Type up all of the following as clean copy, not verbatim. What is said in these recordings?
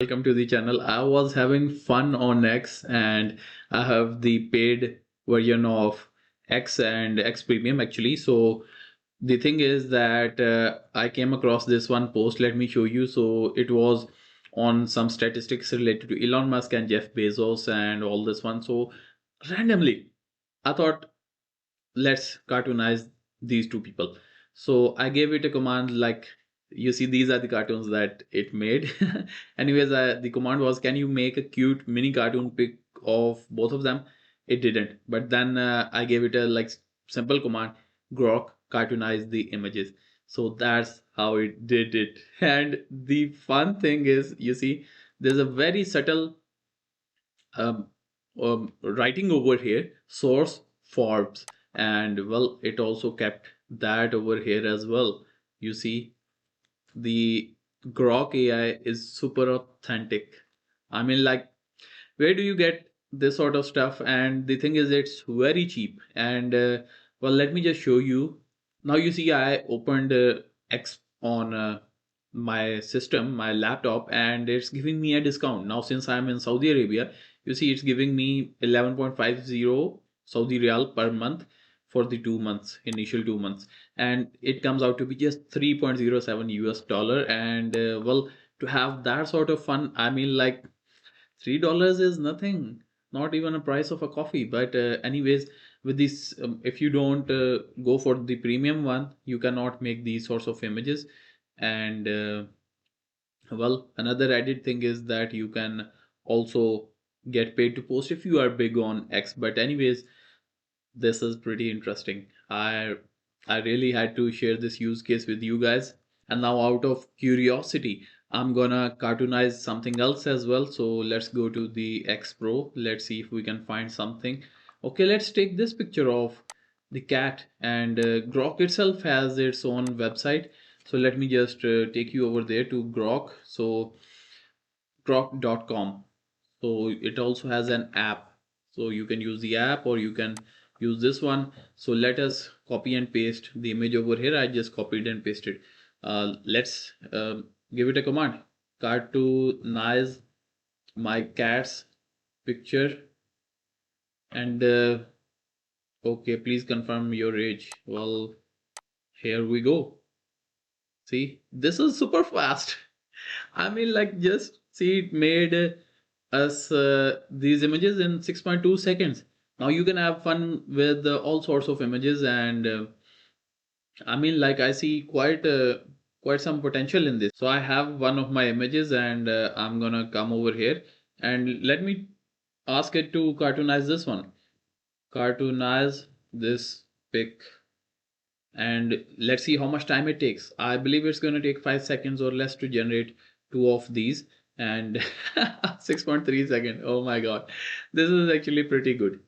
Welcome to the channel. I was having fun on X and I have the paid version of X and X Premium actually. So the thing is that I came across this one post. Let me show you. So it was on some statistics related to Elon Musk and Jeff Bezos and all this one. So randomly, I thought let's cartoonize these two people. So I gave it a command like, you see, these are the cartoons that it made. Anyways, the command was, can you make a cute mini cartoon pic of both of them? It didn't. But then I gave it a like simple command, Grok, cartoonize the images. So that's how it did it. And the fun thing is, you see, there's a very subtle um, writing over here, source Forbes, and well, it also kept that over here as well. You see, the Grok AI is super authentic. I mean, like, where do you get this sort of stuff? And the thing is, it's very cheap. And well, let me just show you. Now, you see, I opened X on my system, my laptop, and it's giving me a discount. Now, since I'm in Saudi Arabia, you see, it's giving me 11.50 Saudi Riyal per month for the 2 months, initial 2 months. And it comes out to be just 3.07 US dollar. And well, to have that sort of fun, I mean, like, $3 is nothing, not even a price of a coffee. But anyways, with this, if you don't go for the premium one, you cannot make these sorts of images. And well, another added thing is that you can also get paid to post if you are big on X. But anyways, this is pretty interesting. I really had to share this use case with you guys. And now, out of curiosity, I'm gonna cartoonize something else as well. So let's go to the X Pro. Let's see if we can find something. Okay, let's take this picture of the cat. And Grok itself has its own website. So let me just take you over there to Grok. So grok.com. So it also has an app. So you can use the app or you can use this one. So let us copy and paste the image over here. I just copied and pasted. Let's give it a command. Cartoonize my cat's picture. And okay, please confirm your age. Well, here we go. See, this is super fast. I mean, like, just see, it made us these images in 6.2 seconds. Now you can have fun with all sorts of images, and I mean, like, I see quite some potential in this. So I have one of my images, and I'm gonna come over here and let me ask it to cartoonize this one. Cartoonize this pic, and let's see how much time it takes. I believe it's going to take 5 seconds or less to generate two of these. And 6.3 seconds, oh my god, this is actually pretty good.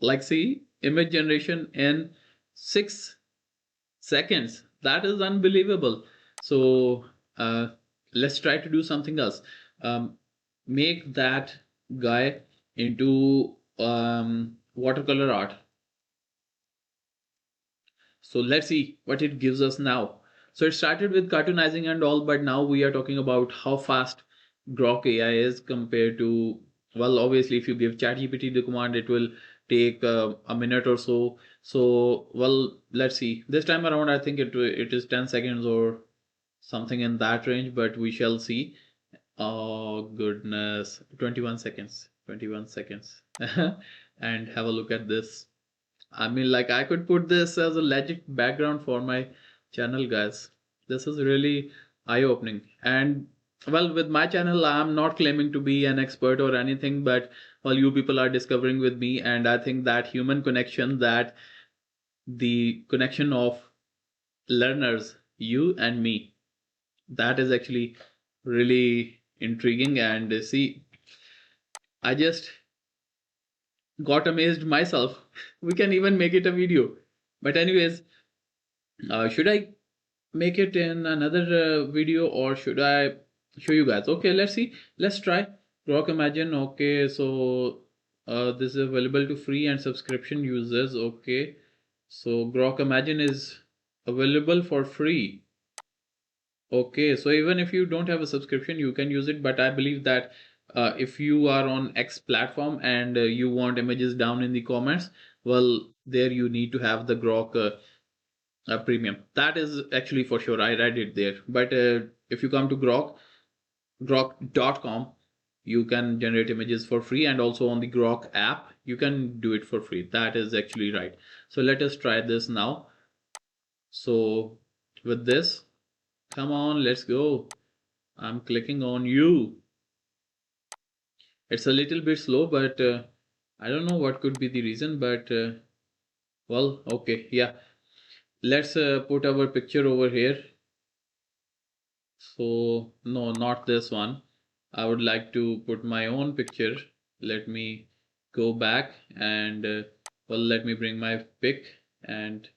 Like, see, image generation in 6 seconds, that is unbelievable. So let's try to do something else. Make that guy into watercolor art. So let's see what it gives us now. So it started with cartoonizing and all, but now we are talking about how fast Grok AI is compared to, well, obviously, if you give ChatGPT the command, it will take a minute or so. So, well, let's see. This time around, I think it is 10 seconds or something in that range, but we shall see. Oh, goodness. 21 seconds. 21 seconds. And have a look at this. I mean, like, I could put this as a legit background for my channel, guys. This is really eye-opening. And well, with my channel, I'm not claiming to be an expert or anything, but well, you people are discovering with me, and I think that human connection, that the connection of learners, you and me, that is actually really intriguing. And see, I just got amazed myself. We can even make it a video. But anyways, should I make it in another video or should I show you guys? Okay, let's see. Let's try Grok Imagine. Okay, so this is available to free and subscription users. Okay, so Grok Imagine is available for free. Okay, so even if you don't have a subscription, you can use it. But I believe that if you are on X platform and you want images down in the comments, well, there you need to have the Grok premium. That is actually for sure. I read it there. But if you come to grok.com, you can generate images for free, and also on the Grok app, you can do it for free. That is actually right. So let us try this now. So with this, come on, let's go. I'm clicking on you. It's a little bit slow, but I don't know what could be the reason, but well, okay, yeah. Let's put our picture over here. So, no, not this one. I would like to put my own picture. Let me go back and, well, let me bring my pic and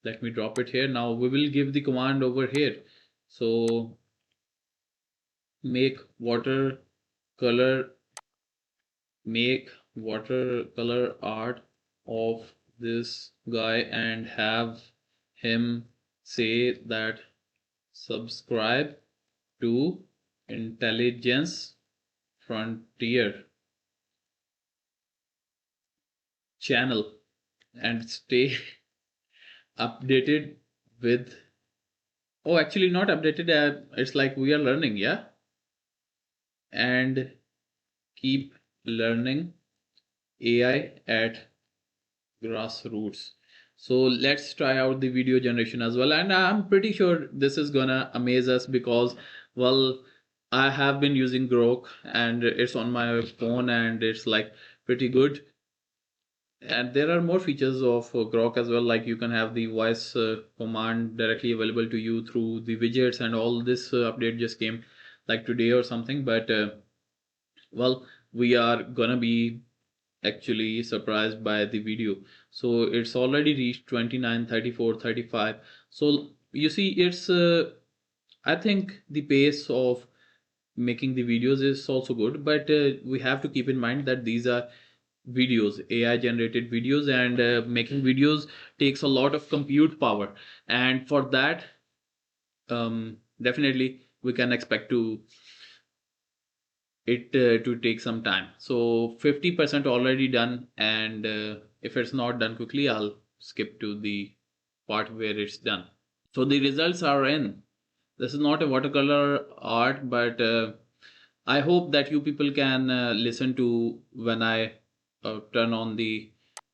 let me drop it here. Now we will give the command over here. So, make watercolor make watercolor art of this guy and have him say that subscribe to Intelligence Frontier channel and stay updated with, oh, actually not updated, it's like we are learning, yeah, and keep learning AI at grassroots. So let's try out the video generation as well. And I'm pretty sure this is gonna amaze us because, well, I have been using Grok and it's on my phone and it's like pretty good. And there are more features of Grok as well, like you can have the voice command directly available to you through the widgets, and all this update just came like today or something. But well, we are gonna be actually surprised by the video. So it's already reached 29, 34, 35. So you see, it's I think the pace of making the videos is also good, but we have to keep in mind that these are videos, AI generated videos, and making videos takes a lot of compute power. And for that, definitely we can expect it to take some time. So 50% already done, and if it's not done quickly, I'll skip to the part where it's done. So the results are in. This is not a watercolor art, but I hope that you people can listen to when I turn on the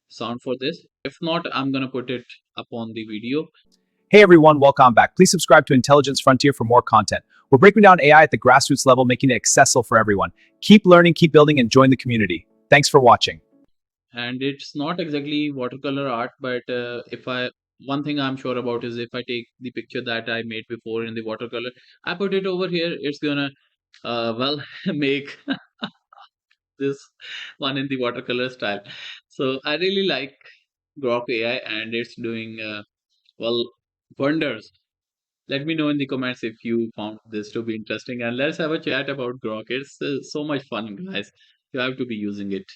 sound for this. If not, I'm gonna put it up on the video. Hey everyone, welcome back. Please subscribe to Intelligence Frontier for more content. We're breaking down AI at the grassroots level, making it accessible for everyone. Keep learning, keep building, and join the community. Thanks for watching. And it's not exactly watercolor art, but if I one thing I'm sure about is if I take the picture that I made before in the watercolor, I put it over here, it's gonna well make this one in the watercolor style. So I really like Grok AI, and it's doing well, wonders. Let me know in the comments if you found this to be interesting, and let's have a chat about Grok. It's so much fun, guys. You have to be using it.